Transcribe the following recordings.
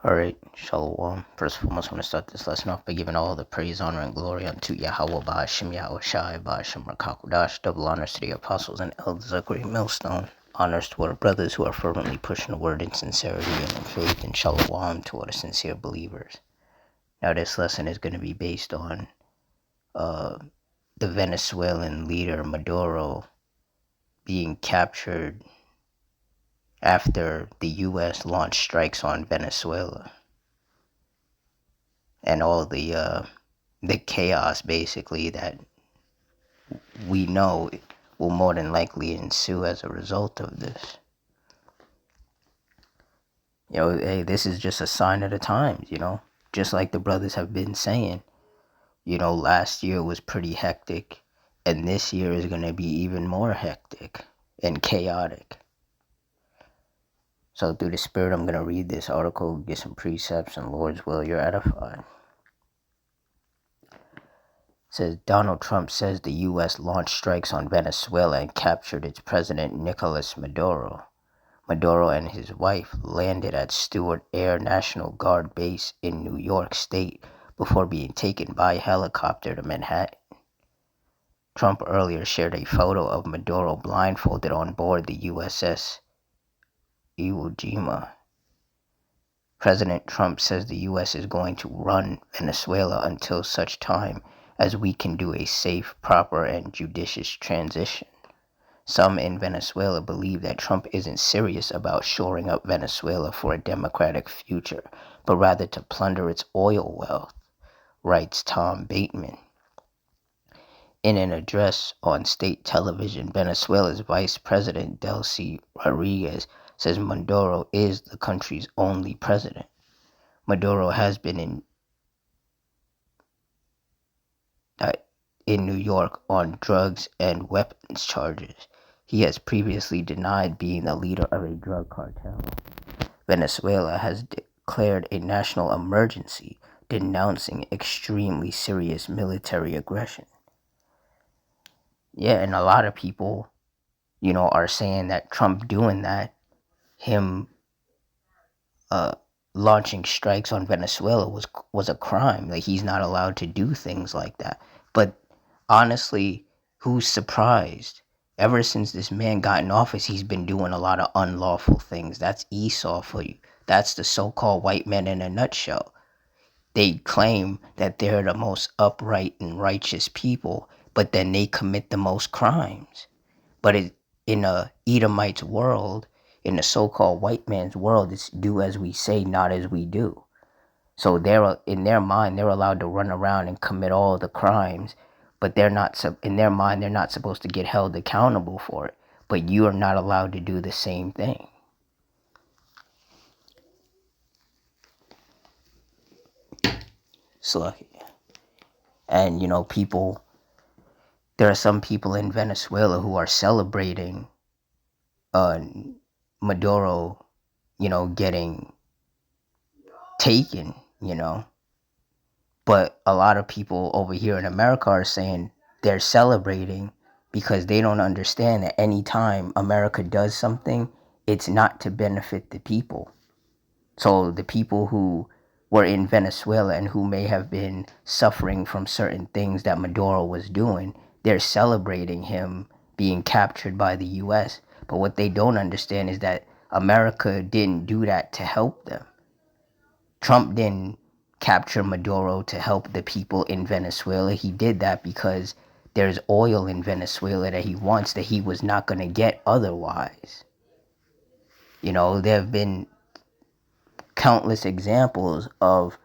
Alright, Shalom. First of all, I want to start this lesson off by giving all the praise, honor, and glory unto Yahweh Ba'ashem Yahweh Shai Ba'ashem Rakakudash. Double honors to the apostles and elders of Great Millstone. Honors to our brothers who are fervently pushing the word in sincerity and in faith, and Shalom to all the sincere believers. Now, this lesson is going to be based on the Venezuelan leader Maduro being captured after the U.S. launched strikes on Venezuela. And all the chaos basically that we know will more than likely ensue as a result of this. Hey, this is just a sign of the times, just like the brothers have been saying. Last year was pretty hectic, and this year is going to be even more hectic and chaotic. So through the Spirit, I'm going to read this article, get some precepts, and Lord's will, you're edified. Says Donald Trump says the U.S. launched strikes on Venezuela and captured its president Nicolas Maduro. Maduro and his wife landed at Stewart Air National Guard Base in New York State before being taken by helicopter to Manhattan. Trump earlier shared a photo of Maduro blindfolded on board the USS Iwo Jima. President Trump says the U.S. is going to run Venezuela until such time as we can do a safe, proper, and judicious transition. Some in Venezuela believe that Trump isn't serious about shoring up Venezuela for a democratic future, but rather to plunder its oil wealth, writes Tom Bateman. In an address on state television, Venezuela's Vice President Delcy Rodriguez says Maduro is the country's only president. Maduro has been in New York on drugs and weapons charges. He has previously denied being the leader of a drug cartel. Venezuela has declared a national emergency, denouncing extremely serious military aggression. Yeah, and a lot of people, are saying that Trump doing that, him launching strikes on Venezuela was a crime. Like, he's not allowed to do things like that. But honestly, who's surprised? Ever since this man got in office, he's been doing a lot of unlawful things. That's Esau for you. That's the so-called white men in a nutshell. They claim that they're the most upright and righteous people, but then they commit the most crimes. But in a Edomite's world, in the so-called white man's world, it's do as we say, not as we do. So in their mind, they're allowed to run around and commit all the crimes, but in their mind, they're not supposed to get held accountable for it. But you are not allowed to do the same thing. So, and there are some people in Venezuela who are celebrating Maduro, getting taken, But a lot of people over here in America are saying they're celebrating because they don't understand that anytime America does something, it's not to benefit the people. So the people who were in Venezuela and who may have been suffering from certain things that Maduro was doing, they're celebrating him being captured by the U.S. But what they don't understand is that America didn't do that to help them. Trump didn't capture Maduro to help the people in Venezuela. He did that because there's oil in Venezuela that he wants that he was not going to get otherwise. There have been countless examples of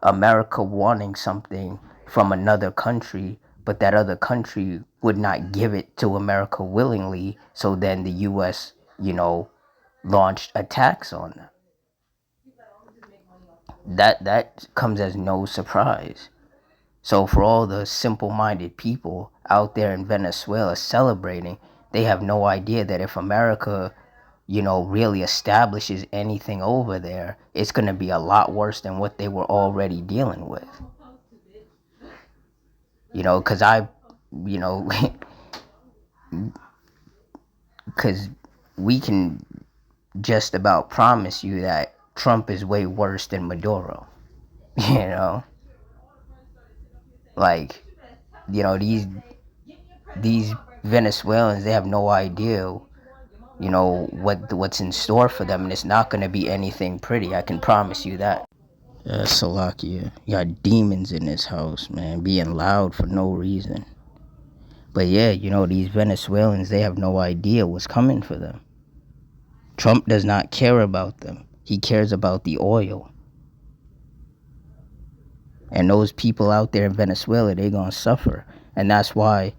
America wanting something from another country, but that other country would not give it to America willingly. So then the U.S., launched attacks on them. That comes as no surprise. So for all the simple-minded people out there in Venezuela celebrating, they have no idea that if America, really establishes anything over there, it's going to be a lot worse than what they were already dealing with. Because because we can just about promise you that Trump is way worse than Maduro. You know, like, these Venezuelans, they have no idea, what's in store for them, and it's not going to be anything pretty. I can promise you that. Salakia, you got demons in this house, man, being loud for no reason. But yeah, these Venezuelans, they have no idea what's coming for them. Trump does not care about them. He cares about the oil. And those people out there in Venezuela, they're going to suffer. And that's why,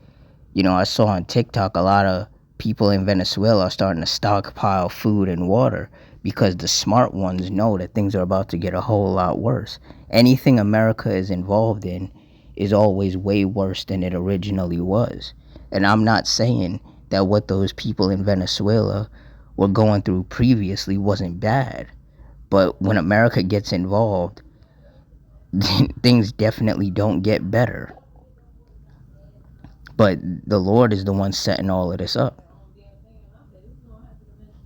I saw on TikTok a lot of people in Venezuela are starting to stockpile food and water because the smart ones know that things are about to get a whole lot worse. Anything America is involved in is always way worse than it originally was. And I'm not saying that what those people in Venezuela were going through previously wasn't bad. But when America gets involved, things definitely don't get better. But the Lord is the one setting all of this up.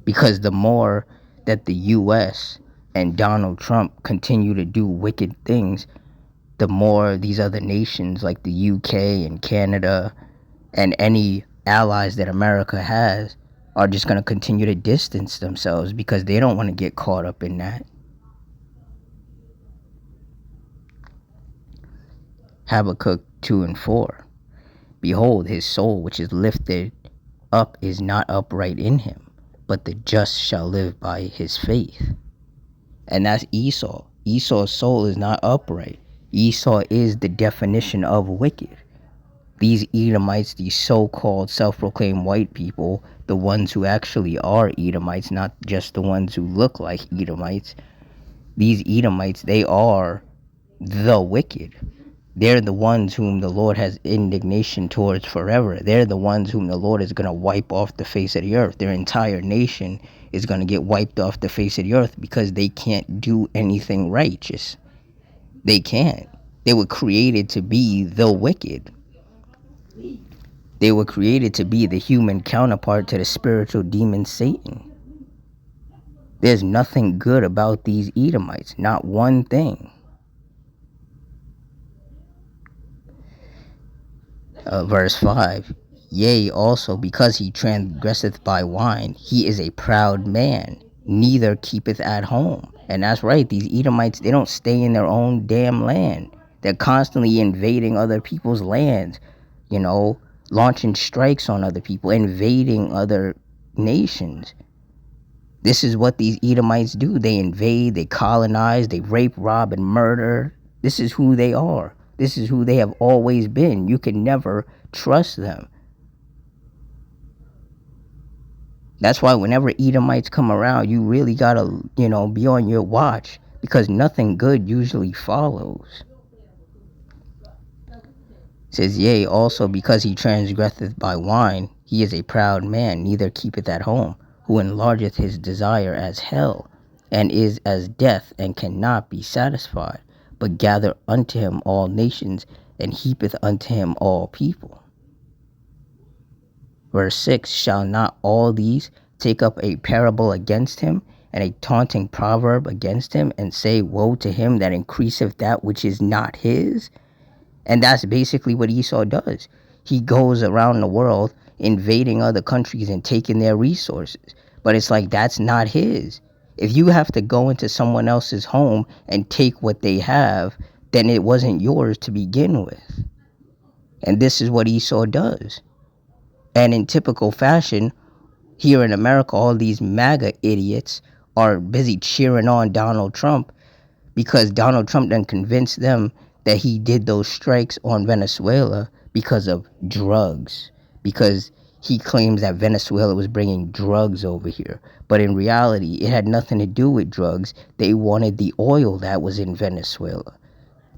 Because the more that the U.S. and Donald Trump continue to do wicked things, the more these other nations like the U.K. and Canada and any allies that America has are just going to continue to distance themselves because they don't want to get caught up in that. Habakkuk 2 and 4. Behold, his soul which is lifted up is not upright in him, but the just shall live by his faith. And that's Esau. Esau's soul is not upright. Esau is the definition of wicked. These Edomites, these so-called self-proclaimed white people, the ones who actually are Edomites, not just the ones who look like Edomites, these Edomites, they are the wicked. They're the ones whom the Lord has indignation towards forever. They're the ones whom the Lord is going to wipe off the face of the earth. Their entire nation is going to get wiped off the face of the earth because they can't do anything righteous. They can't. They were created to be the wicked. They were created to be the human counterpart to the spiritual demon Satan. There's nothing good about these Edomites. Not one thing. Verse 5. Yea, also because he transgresseth by wine, he is a proud man, neither keepeth at home. And that's right, these Edomites, they don't stay in their own damn land. They're constantly invading other people's lands, launching strikes on other people, invading other nations. This is what these Edomites do. They invade, they colonize, they rape, rob, and murder. This is who they are. This is who they have always been. You can never trust them. That's why whenever Edomites come around, you really gotta, be on your watch, because nothing good usually follows. It says, yea, also because he transgresseth by wine, he is a proud man, neither keepeth at home, who enlargeth his desire as hell, and is as death, and cannot be satisfied, but gather unto him all nations, and heapeth unto him all people. Verse 6, shall not all these take up a parable against him, and a taunting proverb against him, and say, woe to him that increaseth that which is not his? And that's basically what Esau does. He goes around the world invading other countries and taking their resources. But it's like, that's not his. If you have to go into someone else's home and take what they have, then it wasn't yours to begin with. And this is what Esau does. And in typical fashion, here in America, all these MAGA idiots are busy cheering on Donald Trump because Donald Trump then convinced them that he did those strikes on Venezuela because of drugs. Because he claims that Venezuela was bringing drugs over here. But in reality, it had nothing to do with drugs. They wanted the oil that was in Venezuela.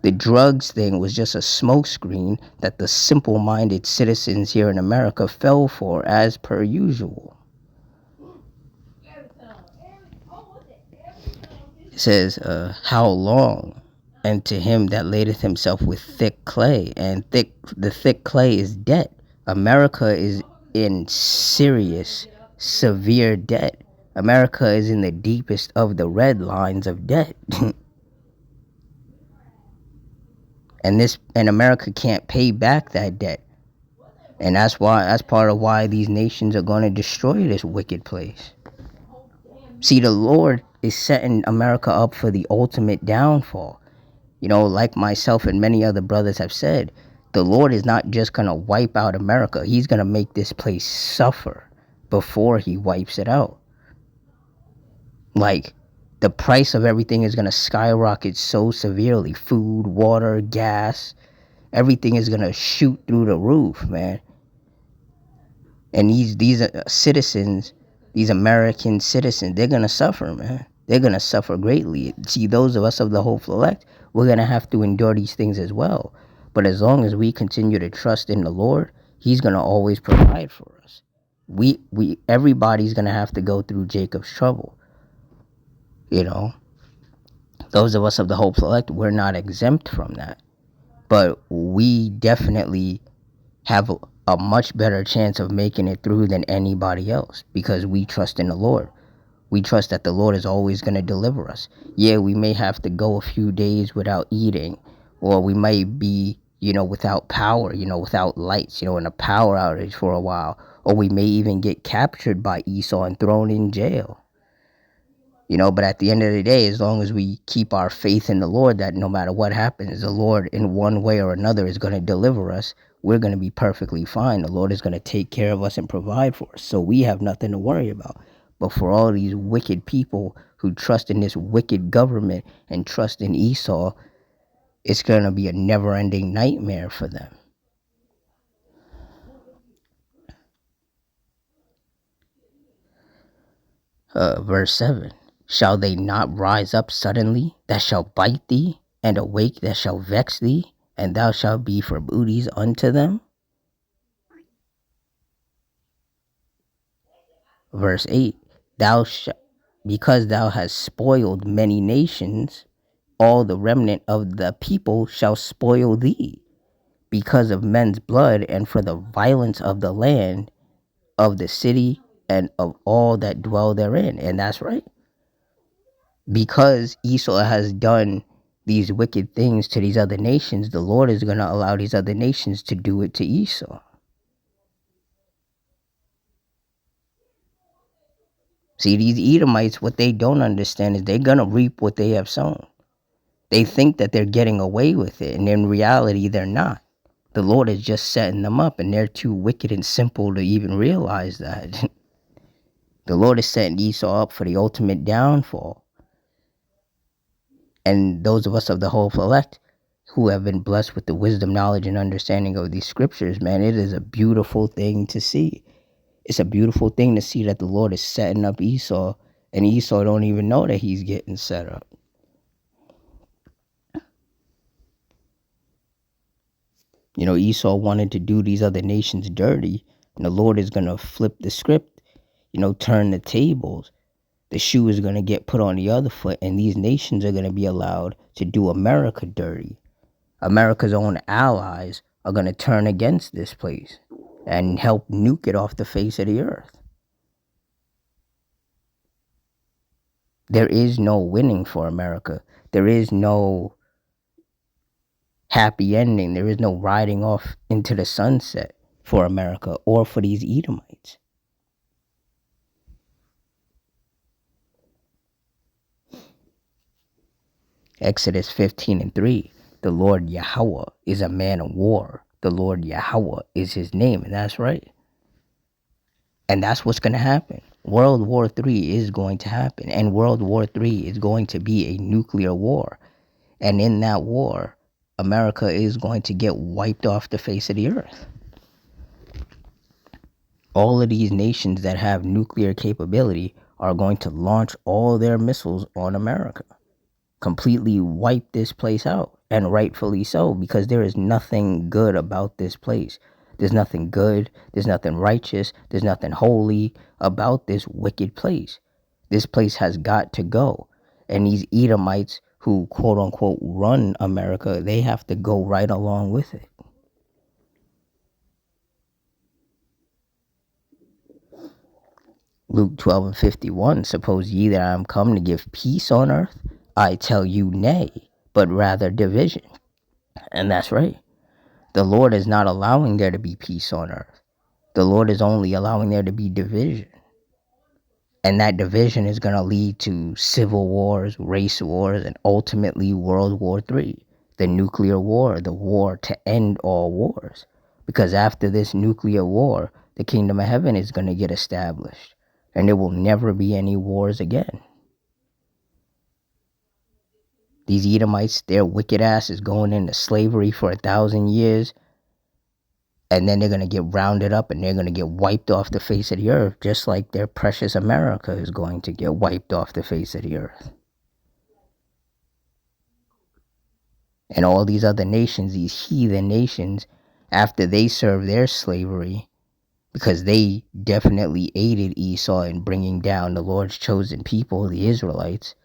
The drugs thing was just a smokescreen that the simple-minded citizens here in America fell for, as per usual. It says, how long? And to him that ladeth himself with thick clay. And the thick clay is debt. America is in serious, severe debt. America is in the deepest of the red lines of debt. and America can't pay back that debt. And that's part of why these nations are going to destroy this wicked place. See, the Lord is setting America up for the ultimate downfall. Like myself and many other brothers have said, the Lord is not just going to wipe out America. He's going to make this place suffer before he wipes it out. Like, the price of everything is going to skyrocket so severely. Food, water, gas, everything is going to shoot through the roof, man. And these citizens, these American citizens, they're going to suffer, man. They're going to suffer greatly. See, those of us of the hopeful elect, we're going to have to endure these things as well. But as long as we continue to trust in the Lord, he's going to always provide for us. Everybody's going to have to go through Jacob's trouble. Those of us of the hopeful elect, we're not exempt from that. But we definitely have a much better chance of making it through than anybody else because we trust in the Lord. We trust that the Lord is always going to deliver us. Yeah, we may have to go a few days without eating, or we might be, without power, without lights, in a power outage for a while, or we may even get captured by Esau and thrown in jail. But at the end of the day, as long as we keep our faith in the Lord, that no matter what happens, the Lord in one way or another is going to deliver us, we're going to be perfectly fine. The Lord is going to take care of us and provide for us. So we have nothing to worry about. But for all these wicked people who trust in this wicked government and trust in Esau, it's going to be a never-ending nightmare for them. Verse 7. Shall they not rise up suddenly that shall bite thee, and awake that shall vex thee, and thou shalt be for booties unto them? Verse 8. Because thou hast spoiled many nations, all the remnant of the people shall spoil thee, because of men's blood, and for the violence of the land, of the city, and of all that dwell therein. And that's right. Because Esau has done these wicked things to these other nations, the Lord is going to allow these other nations to do it to Esau. See, these Edomites, what they don't understand is they're going to reap what they have sown. They think that they're getting away with it, and in reality, they're not. The Lord is just setting them up, and they're too wicked and simple to even realize that. The Lord is setting Esau up for the ultimate downfall. And those of us of the hopeful elect who have been blessed with the wisdom, knowledge, and understanding of these scriptures, man, it is a beautiful thing to see. It's a beautiful thing to see that the Lord is setting up Esau, and Esau don't even know that he's getting set up. Esau wanted to do these other nations dirty, and the Lord is going to flip the script, turn the tables. The shoe is going to get put on the other foot, and these nations are going to be allowed to do America dirty. America's own allies are going to turn against this place and help nuke it off the face of the earth. There is no winning for America. There is no happy ending. There is no riding off into the sunset for America or for these Edomites. Exodus 15:3. The Lord Yahweh is a man of war. The Lord Yahweh is his name, and that's right. And that's what's going to happen. World War III is going to happen, and World War III is going to be a nuclear war. And in that war, America is going to get wiped off the face of the earth. All of these nations that have nuclear capability are going to launch all their missiles on America. Completely wipe this place out, and rightfully so, because there is nothing good about this place. There's nothing good, there's nothing righteous, there's nothing holy about this wicked place. This place has got to go. And these Edomites who quote unquote run America, they have to go right along with it. Luke 12:51, suppose ye that I am come to give peace on earth? I tell you nay, but rather division. And that's right. The Lord is not allowing there to be peace on earth. The Lord is only allowing there to be division. And that division is going to lead to civil wars, race wars, and ultimately World War III, the nuclear war, the war to end all wars. Because after this nuclear war, the kingdom of heaven is going to get established. And there will never be any wars again. These Edomites, their wicked ass is going into slavery for 1,000 years. And then they're going to get rounded up and they're going to get wiped off the face of the earth, just like their precious America is going to get wiped off the face of the earth. And all these other nations, these heathen nations, after they serve their slavery, because they definitely aided Esau in bringing down the Lord's chosen people, the Israelites,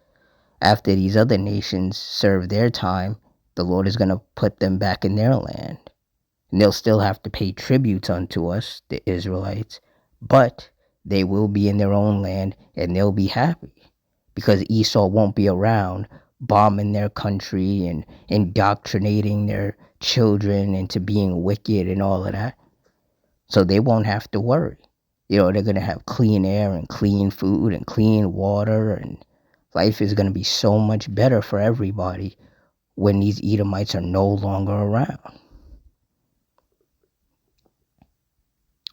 after these other nations serve their time, the Lord is going to put them back in their land. And they'll still have to pay tributes unto us, the Israelites, but they will be in their own land and they'll be happy because Esau won't be around bombing their country and indoctrinating their children into being wicked and all of that. So they won't have to worry. They're going to have clean air and clean food and clean water, and life is going to be so much better for everybody when these Edomites are no longer around.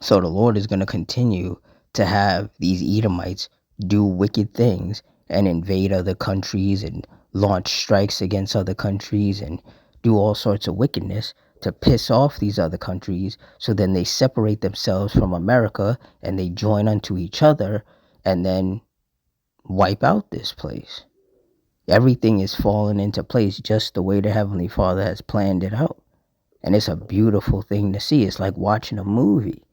So the Lord is going to continue to have these Edomites do wicked things and invade other countries and launch strikes against other countries and do all sorts of wickedness to piss off these other countries, so then they separate themselves from America and they join unto each other and then wipe out this place. Everything is falling into place just the way the Heavenly Father has planned it out. And it's a beautiful thing to see. It's like watching a movie.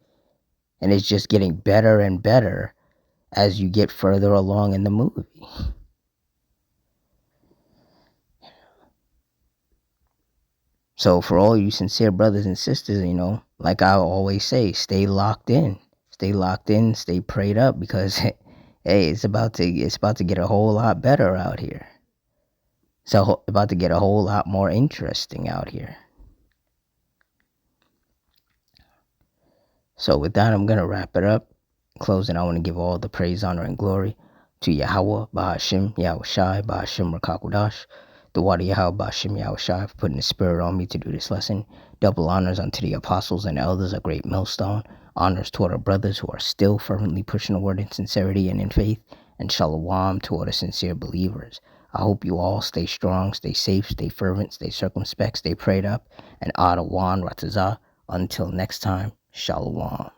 And it's just getting better and better as you get further along in the movie. So for all you sincere brothers and sisters, like I always say, stay locked in. Stay locked in, stay prayed up, because hey, it's about to get a whole lot better out here. It's about to get a whole lot more interesting out here. So with that, I'm going to wrap it up. Closing, I want to give all the praise, honor, and glory to Yahweh, Bahashim, Yahushai, Bahashim, Rakakudash, the water Yahweh, Bahashim, Yahushai, for putting the spirit on me to do this lesson. Double honors unto the apostles and elders, a great millstone. Honors toward our brothers who are still fervently pushing the word in sincerity and in faith. And shalom toward the sincere believers. I hope you all stay strong, stay safe, stay fervent, stay circumspect, stay prayed up, and Adawan Ratazah. Until next time, shalom.